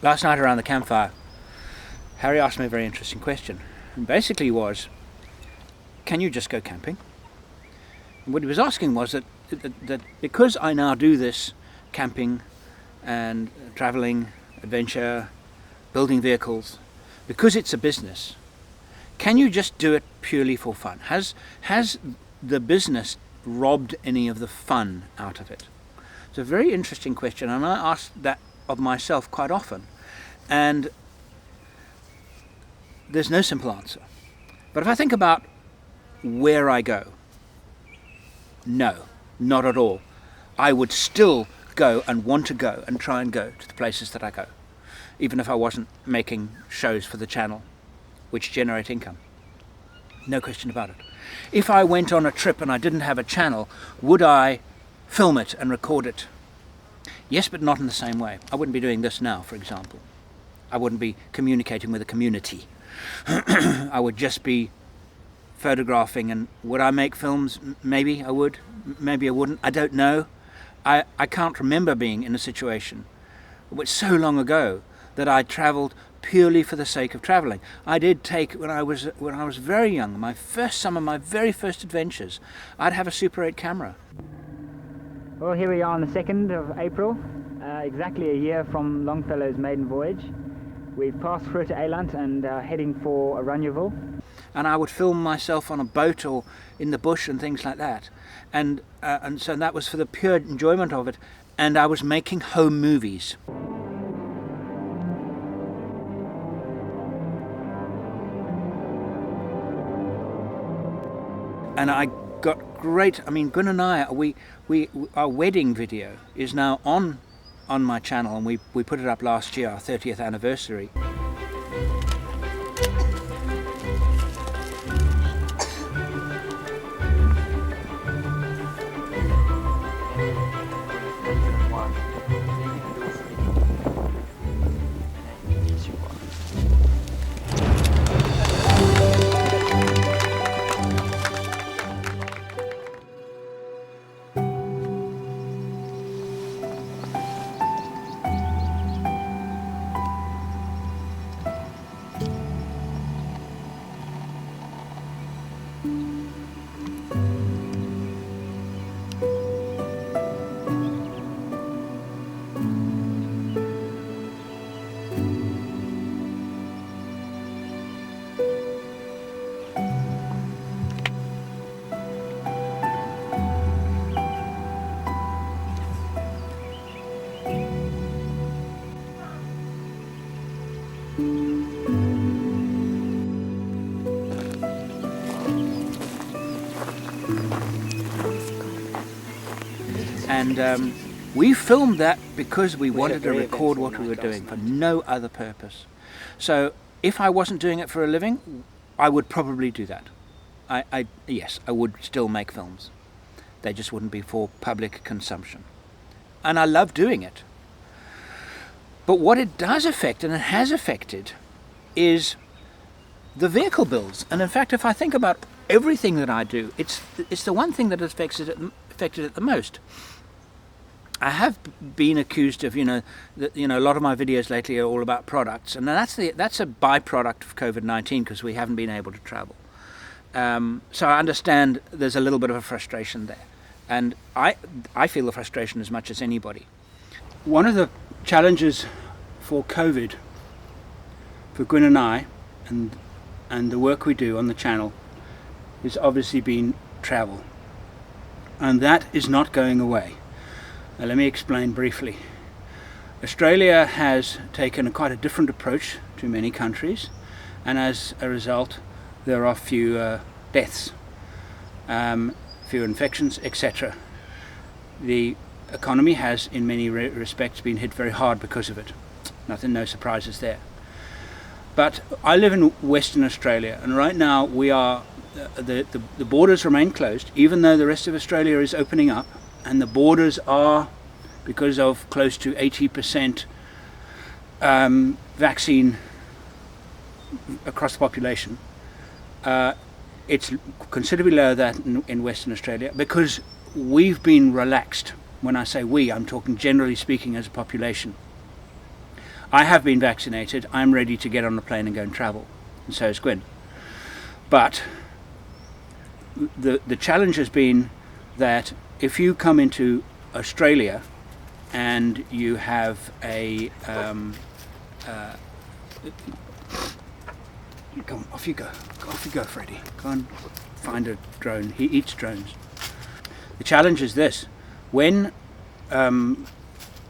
Last night around the campfire, Harry asked me a very interesting question. And basically was, can you just go camping? And what he was asking was that because I now do this camping and traveling, adventure, building vehicles, because it's a business, can you just do it purely for fun? Has the business robbed any of the fun out of it? It's a very interesting question, and I ask that of myself quite often, and there's no simple answer. But if I think about where I go, no, not at all. I would still go and want to go and try and go to the places that I go, even if I wasn't making shows for the channel which generate income. No question about it. If I went on a trip and I didn't have a channel, would I film it and record it? Yes, but not in the same way. I wouldn't be doing this now, for example. I wouldn't be communicating with a community. I would just be photographing. And would I make films? Maybe I would, maybe I wouldn't. I don't know. I can't remember being in a situation, it was so long ago, that I travelled purely for the sake of travelling. I did take, when I was very young, my very first adventures, I'd have a Super 8 camera. Well, here we are on the 2nd of April, exactly a year from Longfellow's maiden voyage. We've passed through to Eiland and heading for Aranjeville. And I would film myself on a boat or in the bush and things like that. And so that was for the pure enjoyment of it. And I was making home movies. And I got great, I mean, Gunn and I, our wedding video is now on my channel, and we put it up last year, our 30th anniversary. And we filmed that because we wanted to record what we were doing, for no other purpose. So if I wasn't doing it for a living, I would probably do that. Yes, I would still make films. They just wouldn't be for public consumption. And I love doing it. But what it does affect, and it has affected, is the vehicle builds. And in fact, if I think about everything that I do, it's the one thing that affected it the most. I have been accused of, a lot of my videos lately are all about products, and that's a byproduct of COVID-19 because we haven't been able to travel. So I understand there's a little bit of a frustration there, and I feel the frustration as much as anybody. One of the challenges for COVID, for Gwyn and I, and the work we do on the channel, has obviously been travel, and that is not going away. Now, let me explain briefly. Australia has taken quite a different approach to many countries, and as a result there are few deaths, few infections, etc. The economy has in many respects been hit very hard because of it. No surprises there. But I live in Western Australia, and right now we are the borders remain closed, even though the rest of Australia is opening up. And the borders are, because of close to 80% vaccine across the population, it's considerably lower than in Western Australia, because we've been relaxed. When I say we, I'm talking generally speaking as a population. I have been vaccinated. I'm ready to get on a plane and go and travel, and so is Gwen. But the challenge has been that if you come into Australia and you have a come off you go, Freddie. Go and find a drone. He eats drones. The challenge is this: when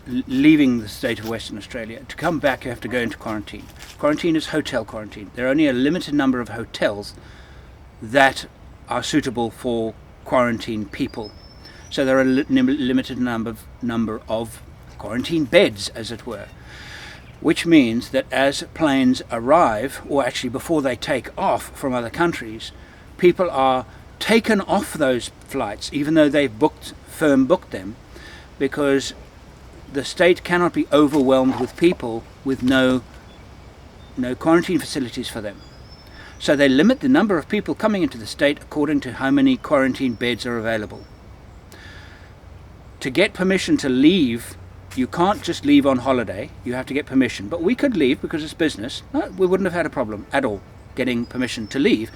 leaving the state of Western Australia, to come back you have to go into quarantine. Quarantine is hotel quarantine. There are only a limited number of hotels that are suitable for quarantine people. So there are a limited number of quarantine beds, as it were, which means that as planes arrive, or actually before they take off from other countries, people are taken off those flights, even though they've firm booked them, because the state cannot be overwhelmed with people with no quarantine facilities for them. So they limit the number of people coming into the state according to how many quarantine beds are available. To get permission to leave, you can't just leave on holiday, you have to get permission. But we could leave because it's business. No, we wouldn't have had a problem at all getting permission to leave.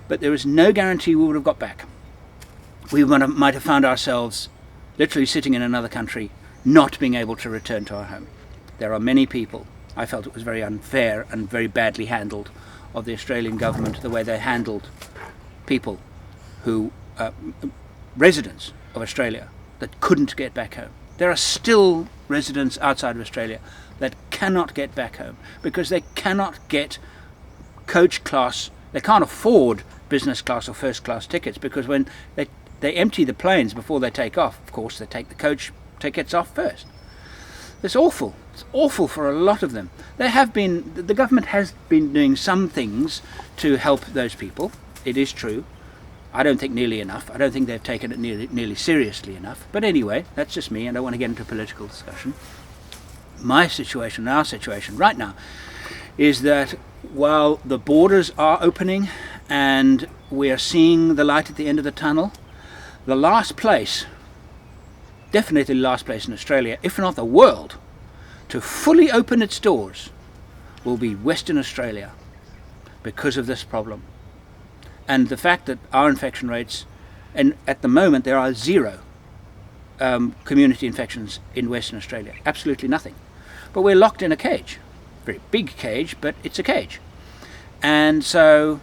But there is no guarantee we would have got back. We might have found ourselves literally sitting in another country, not being able to return to our home. There are many people. I felt it was very unfair and very badly handled of the Australian government, the way they handled people who, residents of Australia, that couldn't get back home. There are still residents outside of Australia that cannot get back home because they cannot get coach class, they can't afford business class or first class tickets, because when they empty the planes before they take off, of course they take the coach tickets off first. It's awful. It's awful for a lot of them. The government has been doing some things to help those people. It is true. I don't think nearly enough. I don't think they've taken it nearly seriously enough. But anyway, that's just me. I don't want to get into a political discussion. My situation, our situation right now, is that while the borders are opening and we are seeing the light at the end of the tunnel, the last place, definitely the last place in Australia, if not the world, to fully open its doors will be Western Australia because of this problem. And the fact that our infection rates, and at the moment there are 0 community infections in Western Australia, absolutely nothing. But we're locked in a cage, very big cage, but it's a cage. And so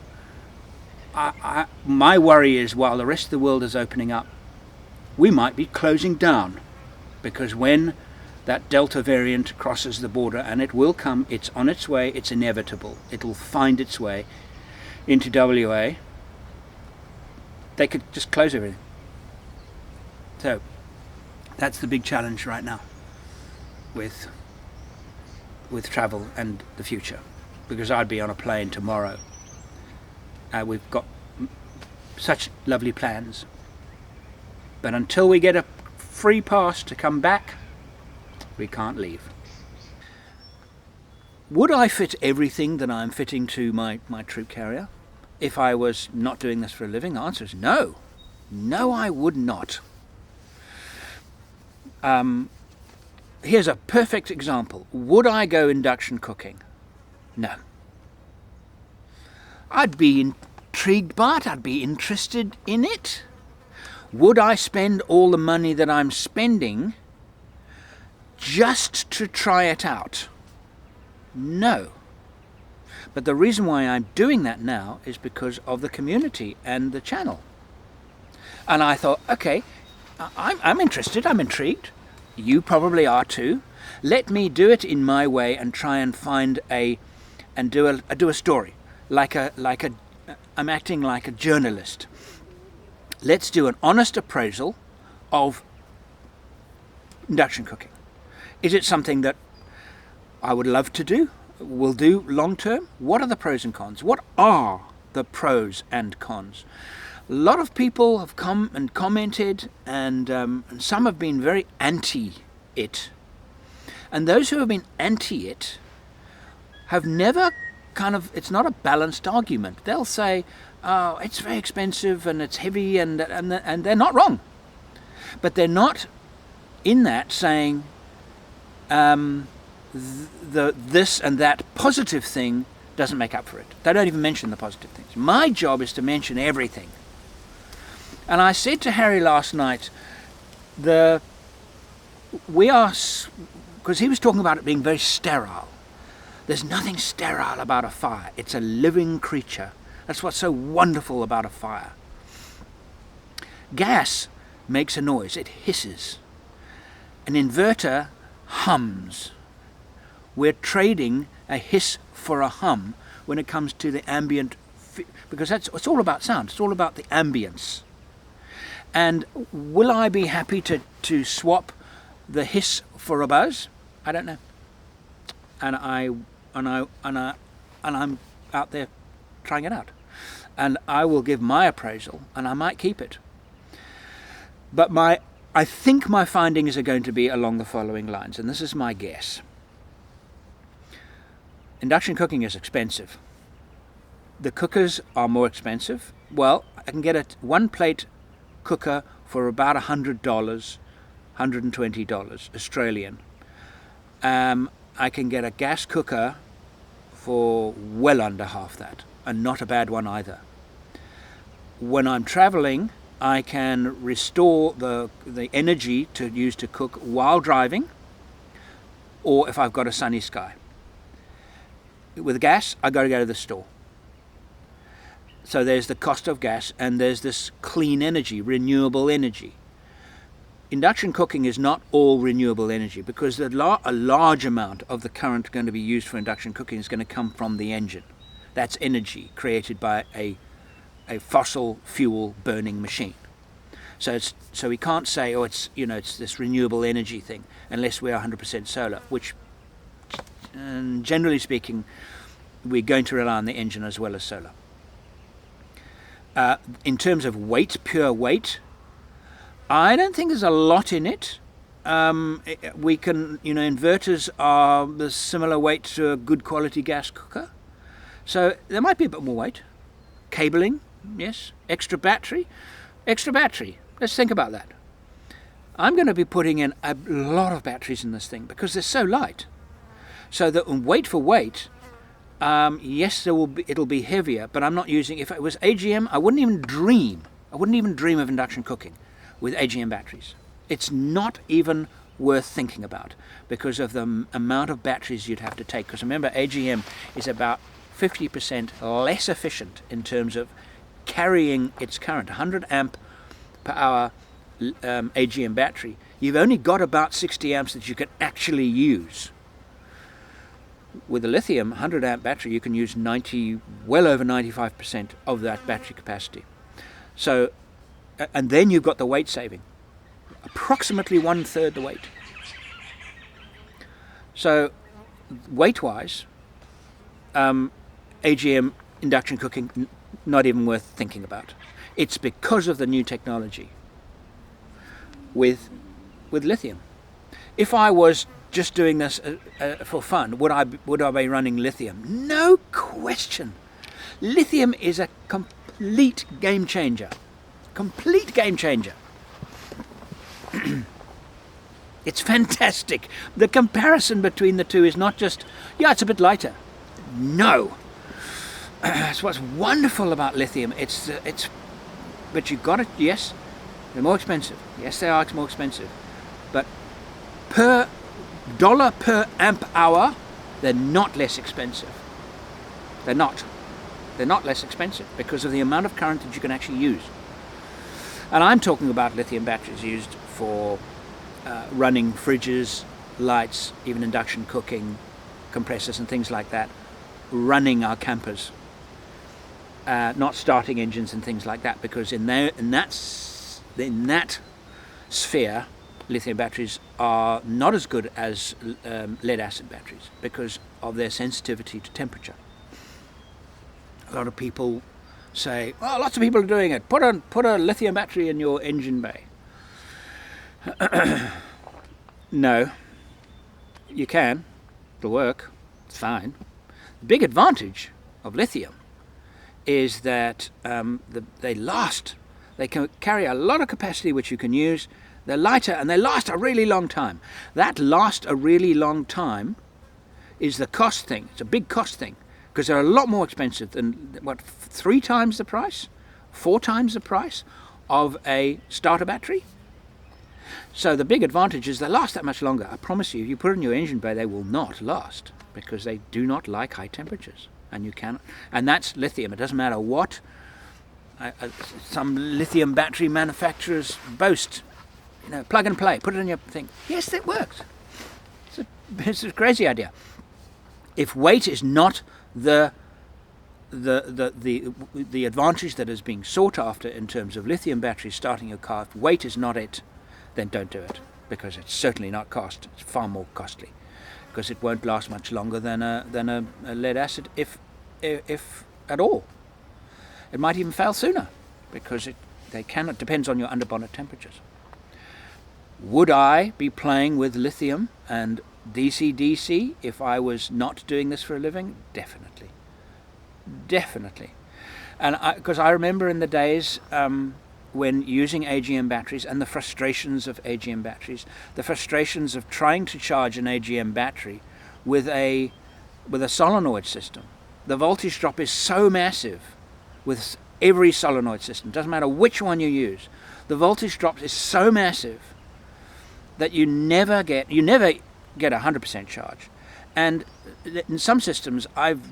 my worry is, while the rest of the world is opening up, we might be closing down, because when that Delta variant crosses the border, and it will come, it's on its way, it's inevitable, it'll find its way into WA, they could just close everything. So that's the big challenge right now with travel and the future, because I'd be on a plane tomorrow. We've got such lovely plans, but until we get a free pass to come back, we can't leave. Would I fit everything that I'm fitting to my troop carrier if I was not doing this for a living? The answer is no. No, I would not. Here's a perfect example. Would I go induction cooking? No. I'd be intrigued by it. I'd be interested in it. Would I spend all the money that I'm spending just to try it out? No. But the reason why I'm doing that now is because of the community and the channel. And I thought, okay, I'm interested, I'm intrigued. You probably are too. Let me do it in my way and try and find do a story. I'm acting like a journalist. Let's do an honest appraisal of induction cooking. Is it something that I would love to do, will do long term? What are the pros and cons? What are the pros and cons? A lot of people have come and commented, and some have been very anti it. And those who have been anti it have never it's not a balanced argument. They'll say, oh, it's very expensive and it's heavy, and they're not wrong. But they're not in that saying, this and that positive thing doesn't make up for it. They don't even mention the positive things. My job is to mention everything. And I said to Harry last night, because he was talking about it being very sterile. There's nothing sterile about a fire. It's a living creature. That's what's so wonderful about a fire. Gas makes a noise. It hisses. An inverter hums. We're trading a hiss for a hum when it comes to the ambient, because it's all about sound. It's all about the ambience. And will I be happy to swap the hiss for a buzz? I don't know. And I'm out there trying it out. And I will give my appraisal, and I might keep it. But I think my findings are going to be along the following lines, and this is my guess. Induction cooking is expensive. The cookers are more expensive. Well, I can get a one-plate cooker for about $100, $120 Australian. I can get a gas cooker for well under half that, and not a bad one either. When I'm traveling, I can restore the energy to use to cook while driving, or if I've got a sunny sky. With gas, I got to go to the store. So there's the cost of gas, and there's this clean energy, renewable energy. Induction cooking is not all renewable energy, because a large amount of the current going to be used for induction cooking is going to come from the engine. That's energy created by a fossil fuel burning machine. So we can't say, oh, it's this renewable energy thing, unless we're 100% solar, which, generally speaking, we're going to rely on the engine as well as solar. In terms of weight, pure weight, I don't think there's a lot in it. We can, inverters are the similar weight to a good quality gas cooker. So there might be a bit more weight. Cabling, yes. Extra battery. Let's think about that. I'm going to be putting in a lot of batteries in this thing because they're so light. So that weight for weight, yes, it'll be heavier, but I'm not using. If it was AGM, I wouldn't even dream of induction cooking with AGM batteries. It's not even worth thinking about because of the amount of batteries you'd have to take. Because remember, AGM is about 50% less efficient in terms of carrying its current. 100 amp per hour AGM battery, you've only got about 60 amps that you can actually use. With a lithium 100 amp battery, you can use well over 95% of that battery capacity. So, and then you've got the weight saving, approximately 1/3 the weight. So, weight-wise, AGM induction cooking, not even worth thinking about. It's because of the new technology with lithium. If I was just doing this for fun, would I be running lithium? No question. Lithium is a complete game changer. It's fantastic. The comparison between the two is not just, it's a bit lighter. No. That's what's wonderful about lithium. But you got it. Yes, they're more expensive. Yes, they are more expensive. But per amp hour, they're not less expensive. They're not less expensive because of the amount of current that you can actually use. And I'm talking about lithium batteries used for running fridges, lights, even induction cooking, compressors and things like that, running our campers, not starting engines and things like that, because in that sphere, lithium batteries are not as good as lead acid batteries because of their sensitivity to temperature. A lot of people say, lots of people are doing it. Put a lithium battery in your engine bay. No, you can. It'll work. It's fine. The big advantage of lithium is that they last. They can carry a lot of capacity which you can use. They're lighter and they last a really long time. That last a really long time is the cost thing. It's a big cost thing because they're a lot more expensive than, what, 3 times the price, 4 times the price of a starter battery. So the big advantage is they last that much longer. I promise you, if you put it in your engine bay, they will not last because they do not like high temperatures, and you cannot. And that's lithium. It doesn't matter what some lithium battery manufacturers boast. Plug and play, put it in your thing. Yes, that works. It's a crazy idea. If weight is not the advantage that is being sought after in terms of lithium batteries starting your car, if weight is not it, then don't do it, because it's certainly not cost. It's far more costly, because it won't last much longer than a lead acid, if at all. It might even fail sooner, because they cannot. Depends on your underbonnet temperatures. Would I be playing with lithium and DC-DC if I was not doing this for a living? Definitely. And because I remember in the days when using AGM batteries and the frustrations of AGM batteries, the frustrations of trying to charge an AGM battery with a solenoid system. The voltage drop is so massive with every solenoid system. Doesn't matter which one you use. The voltage drop is so massive that you never get 100% charge. And in some systems, I've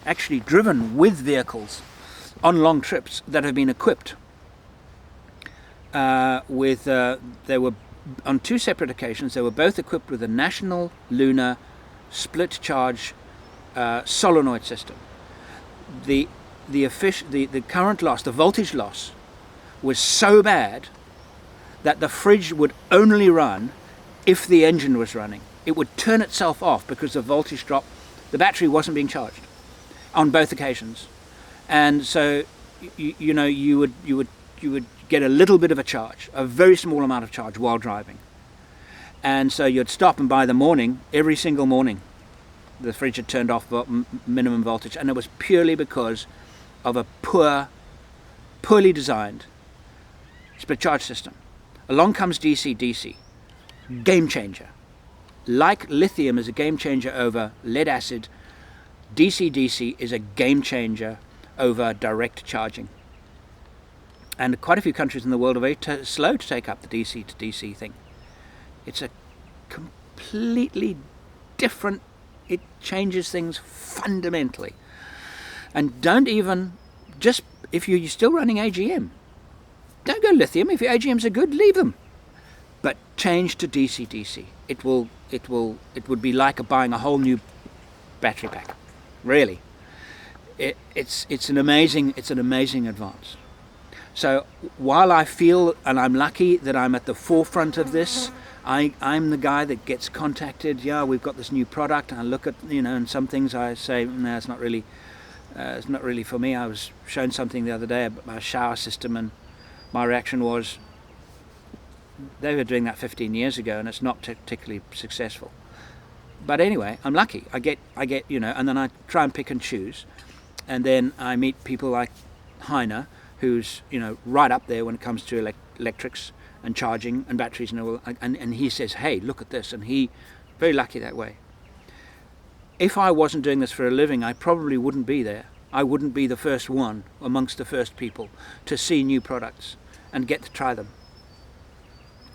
actually driven with vehicles on long trips that have been equipped they were on 2 separate occasions. They were both equipped with a National Lunar split charge solenoid system. The current loss, the voltage loss, was so bad that the fridge would only run if the engine was running. It would turn itself off because the voltage drop, the battery wasn't being charged on both occasions, and so you would get a little bit of a charge, a very small amount of charge while driving, and so you'd stop, and by the morning, every single morning, the fridge had turned off minimum voltage, and it was purely because of a poorly designed split charge system. Along comes DC-DC, game changer. Like lithium is a game changer over lead acid, DC-DC is a game changer over direct charging. And quite a few countries in the world are very slow to take up the DC to DC thing. It's a completely different, it changes things fundamentally. And don't even, just if you're still running AGM, don't go lithium. If your AGMs are good, leave them. But change to DC-DC. It would be like buying a whole new battery pack. Really. It's an amazing advance. So while I feel, and I'm lucky that I'm at the forefront of this, I'm the guy that gets contacted. Yeah, we've got this new product. And I look at, and some things I say, no, it's not really for me. I was shown something the other day about a shower system, and my reaction was, they were doing that 15 years ago, and it's not particularly successful. But anyway, I'm lucky. I get, and then I try and pick and choose, and then I meet people like Heiner, who's right up there when it comes to electrics and charging and batteries and all, and he says, hey, look at this, and he very lucky that way. If I wasn't doing this for a living, I probably wouldn't be there. I wouldn't be the first one amongst the first people to see new products and get to try them.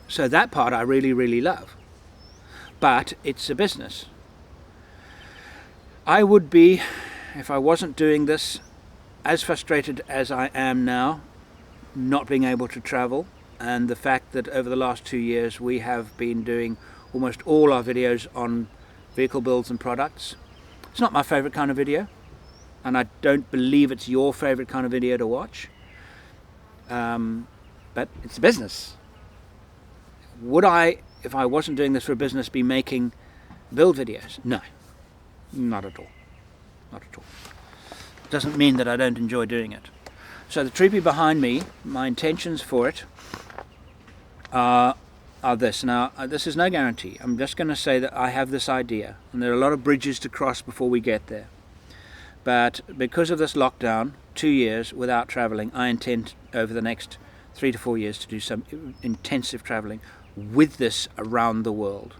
So that part I really, really love. But it's a business. I would be, if I wasn't doing this, as frustrated as I am now, not being able to travel, and the fact that over the last 2 years we have been doing almost all our videos on vehicle builds and products. It's not my favorite kind of video, and I don't believe it's your favorite kind of video to watch, but it's a business. Would I, if I wasn't doing this for a business, be making build videos? No, not at all. Not at all. Doesn't mean that I don't enjoy doing it. So the Troopy behind me, my intentions for it are this. Now, this is no guarantee. I'm just going to say that I have this idea, and there are a lot of bridges to cross before we get there. But because of this lockdown, 2 years without traveling, I intend over the next 3 to 4 years to do some intensive traveling with this around the world.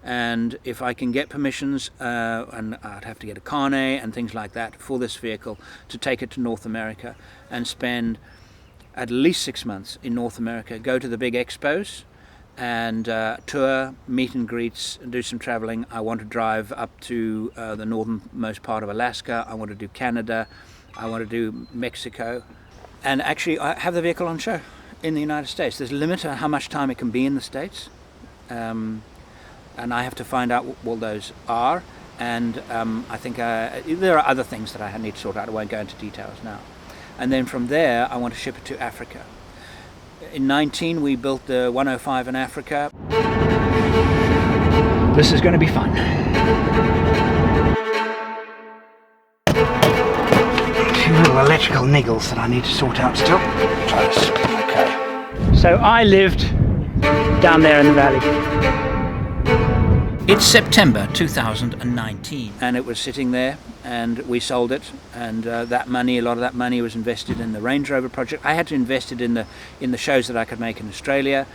and if I can get permissions, and I'd have to get a carnet and things like that for this vehicle to take it to North America and spend at least 6 months in North America, go to the big expos and tour, meet and greets, and do some traveling. I want to drive up to the northernmost part of Alaska. I want to do Canada. I want to do Mexico. And actually I have the vehicle on show in the United States. There's a limit to how much time it can be in the States. And I have to find out what those are. And I think there are other things that I need to sort out. I won't go into details now. And then from there, I want to ship it to Africa. In 19, we built the 105 in Africa. This is going to be fun. A few little electrical niggles that I need to sort out still. Try this. Okay. So I lived down there in the valley. It's September 2019, and it was sitting there, and we sold it, and that money, a lot of that money was invested in the Range Rover project. I had to invest it in the shows that I could make in Australia,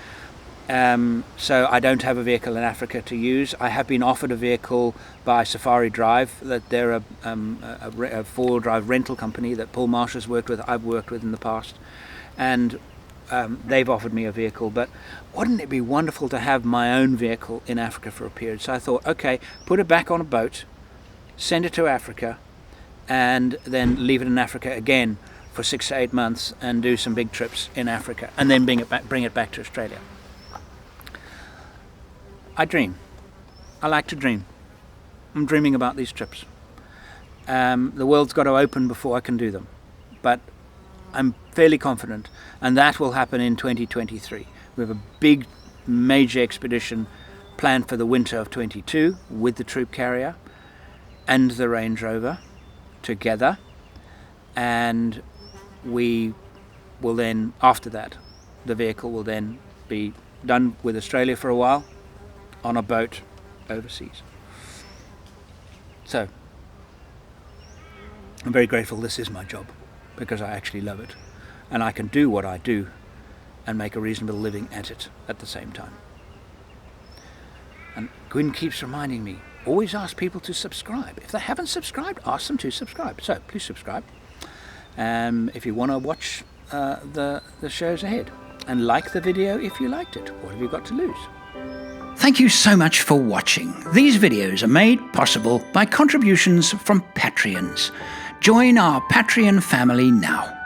so I don't have a vehicle in Africa to use. I have been offered a vehicle by Safari Drive, that they're a four-wheel drive rental company that Paul Marshall's worked with, I've worked with in the past, and they've offered me a vehicle, but wouldn't it be wonderful to have my own vehicle in Africa for a period? So I thought, okay, put it back on a boat, send it to Africa, and then leave it in Africa again for 6 to 8 months and do some big trips in Africa, and then bring it back to Australia. I dream. I like to dream. I'm dreaming about these trips. The world's got to open before I can do them, but I'm fairly confident, and that will happen in 2023. We have a big major expedition planned for the winter of 22 with the troop carrier and the Range Rover together, and we will then, after that, the vehicle will then be done with Australia for a while on a boat overseas. So I'm very grateful this is my job, because I actually love it, and I can do what I do and make a reasonable living at it at the same time. And Gwyn keeps reminding me, always ask people to subscribe. If they haven't subscribed, ask them to subscribe. So please subscribe if you want to watch the shows ahead, and like the video if you liked it. What have you got to lose? Thank you so much for watching. These videos are made possible by contributions from Patreons. Join our Patreon family now.